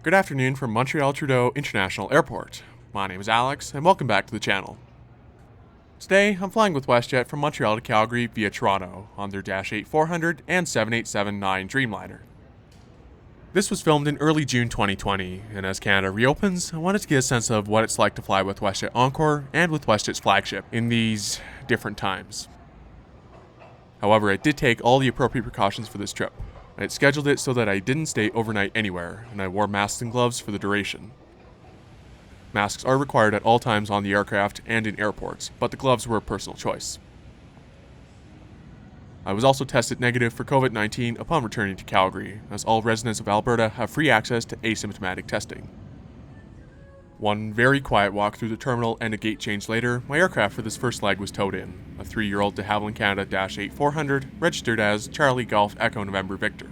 Good afternoon from Montreal-Trudeau International Airport. My name is Alex, and welcome back to the channel. Today, I'm flying with WestJet from Montreal to Calgary via Toronto on their Dash 8-400 and 787-9 Dreamliner. This was filmed in early June 2020, and as Canada reopens, I wanted to get a sense of what it's like to fly with WestJet Encore and with WestJet's flagship in these different times. However, I did take all the appropriate precautions for this trip. I had scheduled it so that I didn't stay overnight anywhere, and I wore masks and gloves for the duration. Masks are required at all times on the aircraft and in airports, but the gloves were a personal choice. I was also tested negative for COVID-19 upon returning to Calgary, as all residents of Alberta have free access to asymptomatic testing. One very quiet walk through the terminal and a gate change later, my aircraft for this first leg was towed in, a 3-year-old de Havilland Canada Dash 8-400 registered as Charlie Golf Echo November Victor.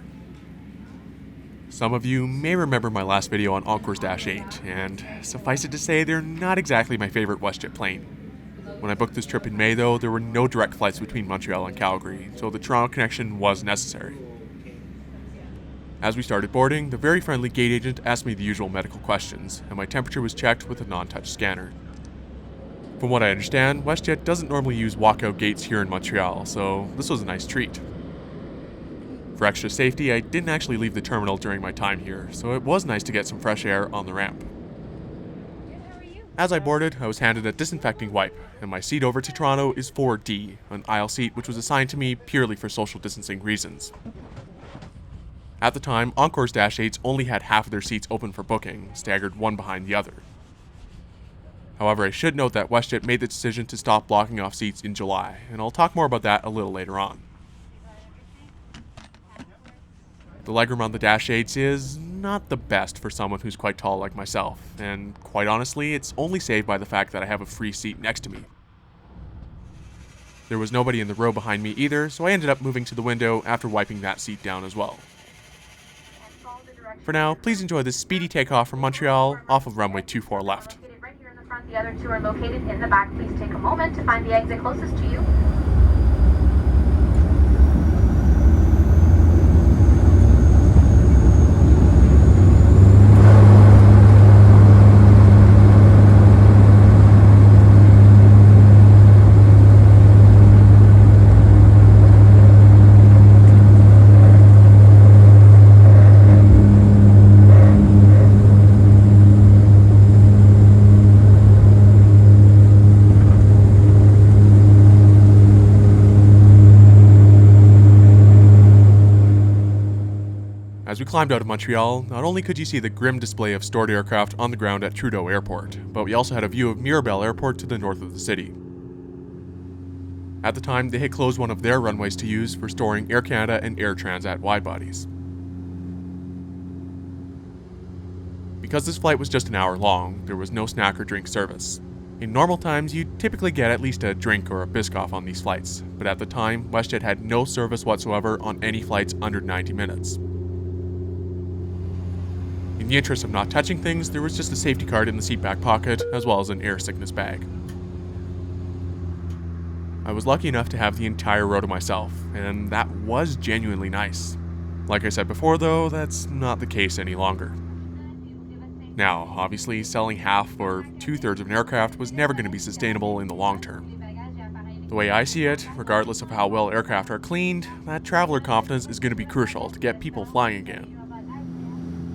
Some of you may remember my last video on Encore's Dash 8, and suffice it to say they're not exactly my favorite WestJet plane. When I booked this trip in May though, there were no direct flights between Montreal and Calgary, so the Toronto connection was necessary. As we started boarding, the very friendly gate agent asked me the usual medical questions, and my temperature was checked with a non-touch scanner. From what I understand, WestJet doesn't normally use walkout gates here in Montreal, so this was a nice treat. For extra safety, I didn't actually leave the terminal during my time here, so it was nice to get some fresh air on the ramp. As I boarded, I was handed a disinfecting wipe, and my seat over to Toronto is 4D, an aisle seat which was assigned to me purely for social distancing reasons. At the time, Encore's Dash 8s only had half of their seats open for booking, staggered one behind the other. However, I should note that WestJet made the decision to stop blocking off seats in July, and I'll talk more about that a little later on. The legroom on the Dash 8s is not the best for someone who's quite tall like myself, and quite honestly, it's only saved by the fact that I have a free seat next to me. There was nobody in the row behind me either, so I ended up moving to the window after wiping that seat down as well. For now, please enjoy this speedy takeoff from Montreal off of runway 24 left. Right here in the front, the other two are located in the back. Please take a moment to find the exit closest to you. As we climbed out of Montreal, not only could you see the grim display of stored aircraft on the ground at Trudeau Airport, but we also had a view of Mirabel Airport to the north of the city. At the time, they had closed one of their runways to use for storing Air Canada and Air Transat widebodies. Because this flight was just an hour long, there was no snack or drink service. In normal times, you'd typically get at least a drink or a Biscoff on these flights, but at the time, WestJet had no service whatsoever on any flights under 90 minutes. In the interest of not touching things, there was just a safety card in the seat back pocket, as well as an air sickness bag. I was lucky enough to have the entire row to myself, and that was genuinely nice. Like I said before though, that's not the case any longer. Now, obviously, selling half or 2/3 of an aircraft was never going to be sustainable in the long term. The way I see it, regardless of how well aircraft are cleaned, that traveler confidence is going to be crucial to get people flying again.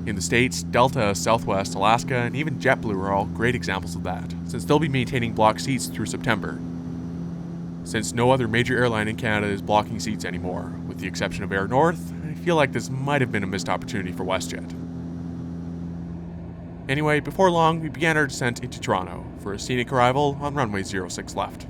In the States, Delta, Southwest, Alaska, and even JetBlue are all great examples of that, since they'll be maintaining block seats through September. Since no other major airline in Canada is blocking seats anymore, with the exception of Air North, I feel like this might have been a missed opportunity for WestJet. Anyway, before long, we began our descent into Toronto for a scenic arrival on runway 06 left.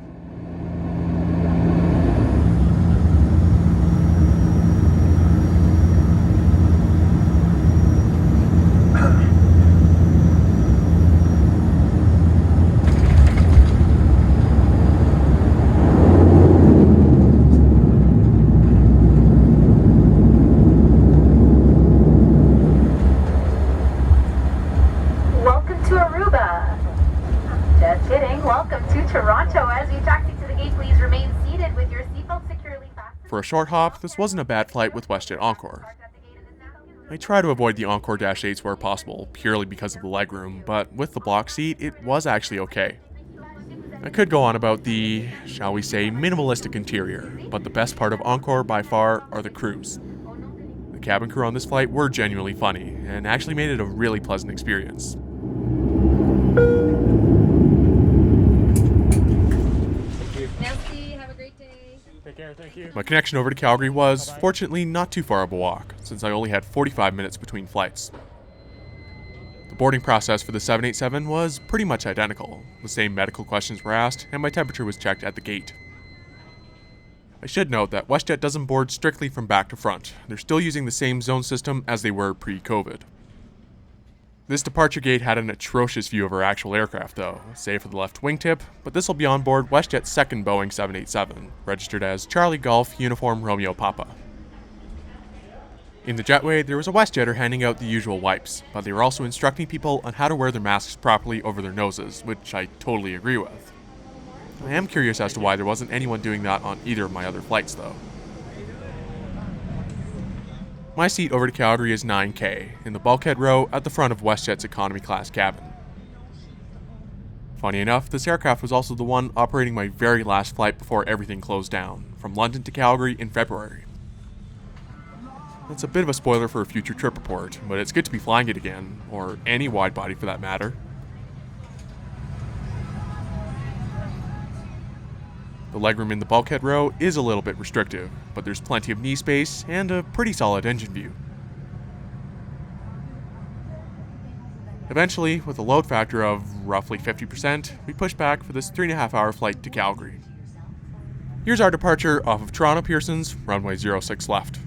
Just kidding. Welcome to Toronto. As you taxi to the gate, please remain seated with your seatbelt securely fastened. For a short hop, this wasn't a bad flight with WestJet Encore. I try to avoid the Encore Dash 8s where possible, purely because of the legroom, but with the block seat, it was actually okay. I could go on about the, shall we say, minimalistic interior, but the best part of Encore by far are the crews. The cabin crew on this flight were genuinely funny, and actually made it a really pleasant experience. Have a great day. Take care, thank you. My connection over to Calgary was, fortunately, not too far of a walk, since I only had 45 minutes between flights. The boarding process for the 787 was pretty much identical. The same medical questions were asked, and my temperature was checked at the gate. I should note that WestJet doesn't board strictly from back to front. They're still using the same zone system as they were pre-COVID. This departure gate had an atrocious view of our actual aircraft though, save for the left wingtip, but this will be on board WestJet's second Boeing 787, registered as Charlie Golf Uniform Romeo Papa. In the jetway, there was a WestJetter handing out the usual wipes, but they were also instructing people on how to wear their masks properly over their noses, which I totally agree with. I am curious as to why there wasn't anyone doing that on either of my other flights though. My seat over to Calgary is 9K, in the bulkhead row at the front of WestJet's economy class cabin. Funny enough, this aircraft was also the one operating my very last flight before everything closed down, from London to Calgary in February. That's a bit of a spoiler for a future trip report, but it's good to be flying it again, or any wide body for that matter. The legroom in the bulkhead row is a little bit restrictive, but there's plenty of knee space and a pretty solid engine view. Eventually, with a load factor of roughly 50%, we pushed back for this 3.5-hour flight to Calgary. Here's our departure off of Toronto-Pearson's runway 06 left.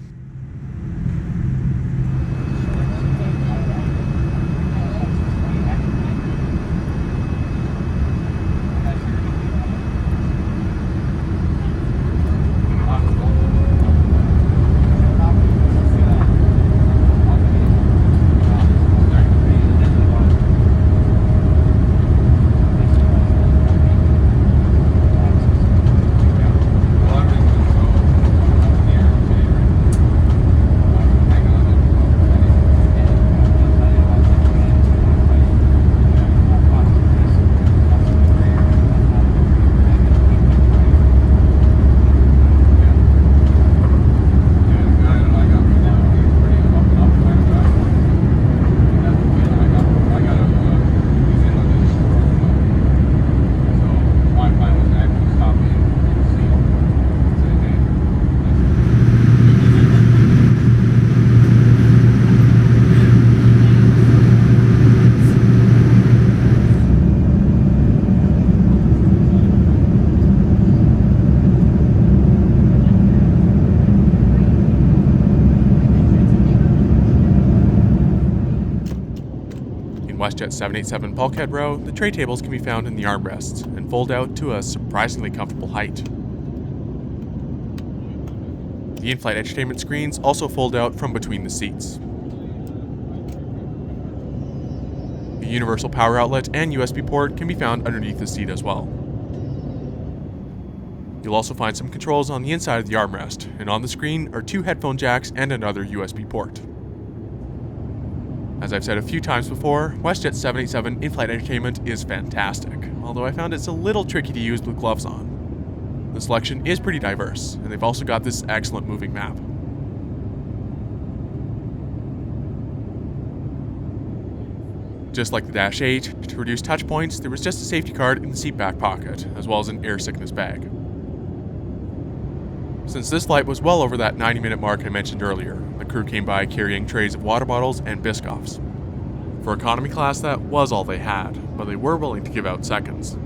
WestJet 787 bulkhead row, the tray tables can be found in the armrests and fold out to a surprisingly comfortable height. The in-flight entertainment screens also fold out from between the seats. The universal power outlet and USB port can be found underneath the seat as well. You'll also find some controls on the inside of the armrest, and on the screen are 2 headphone jacks and another USB port. As I've said a few times before, WestJet 787 in-flight entertainment is fantastic, although I found it's a little tricky to use with gloves on. The selection is pretty diverse, and they've also got this excellent moving map. Just like the Dash 8, to reduce touch points, there was just a safety card in the seat back pocket, as well as an air sickness bag. Since this flight was well over that 90-minute mark I mentioned earlier, the crew came by carrying trays of water bottles and Biscoffs. For economy class, that was all they had, but they were willing to give out seconds.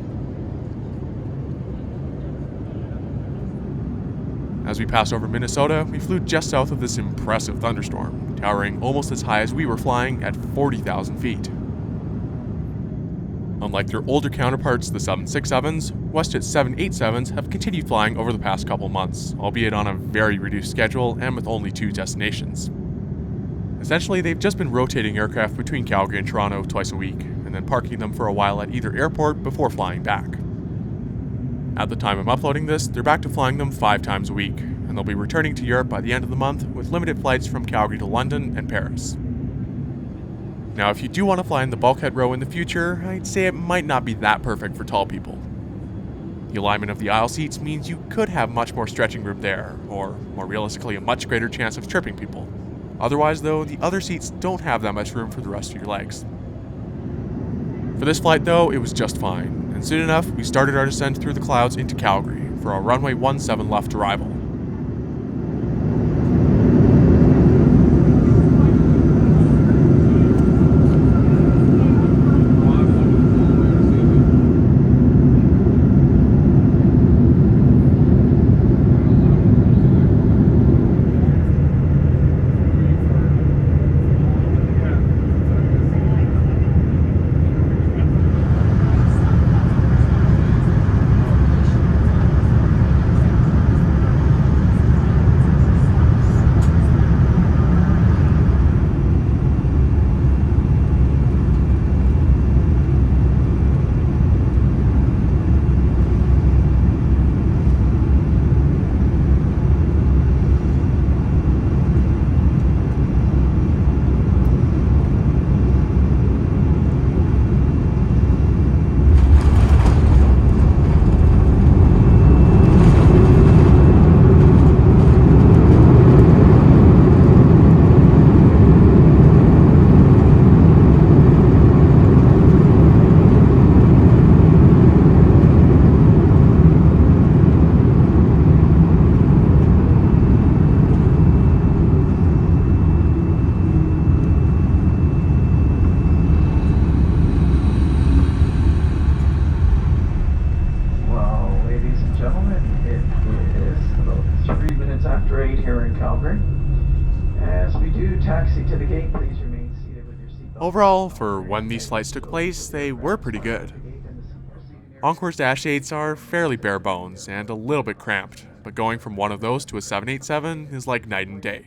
As we passed over Minnesota, we flew just south of this impressive thunderstorm, towering almost as high as we were flying at 40,000 feet. Unlike their older counterparts, the 767s, WestJet 787s have continued flying over the past couple months, albeit on a very reduced schedule and with only 2 destinations. Essentially, they've just been rotating aircraft between Calgary and Toronto twice a week, and then parking them for a while at either airport before flying back. At the time I'm uploading this, they're back to flying them 5 times a week, and and they'll be returning to Europe by the end of the month with limited flights from Calgary to London and Paris. Now, if you do want to fly in the bulkhead row in the future, I'd say it might not be that perfect for tall people. The alignment of the aisle seats means you could have much more stretching room there, or more realistically, a much greater chance of tripping people. Otherwise, though, the other seats don't have that much room for the rest of your legs. For this flight, though, it was just fine, and soon enough, we started our descent through the clouds into Calgary for our runway 17 left arrival. After 8 here in Calgary. As we do taxi to the gate, please remain seated with your seatbelt. Overall, for when these flights took place, they were pretty good. Encore's Dash 8s are fairly bare bones and a little bit cramped, but going from one of those to a 787 is like night and day.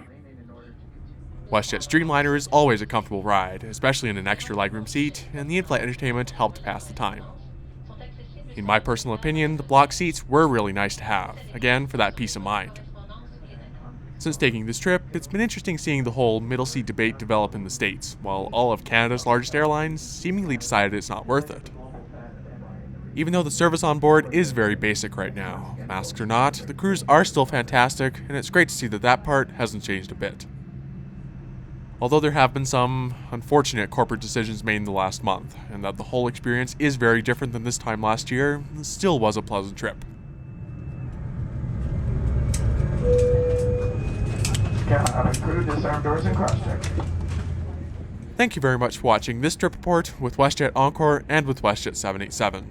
WestJet's Dreamliner is always a comfortable ride, especially in an extra legroom seat, and the in-flight entertainment helped pass the time. In my personal opinion, the block seats were really nice to have, again for that peace of mind. Since taking this trip, it's been interesting seeing the whole middle seat debate develop in the States, while all of Canada's largest airlines seemingly decided it's not worth it. Even though the service on board is very basic right now, masks or not, the crews are still fantastic, and it's great to see that that part hasn't changed a bit. Although there have been some unfortunate corporate decisions made in the last month, and that the whole experience is very different than this time last year, it still was a pleasant trip. Crew, disarm doors and cross-check. Thank you very much for watching this trip report with WestJet Encore and with WestJet 787.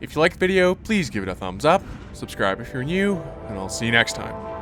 If you liked the video, please give it a thumbs up, subscribe if you're new, and I'll see you next time.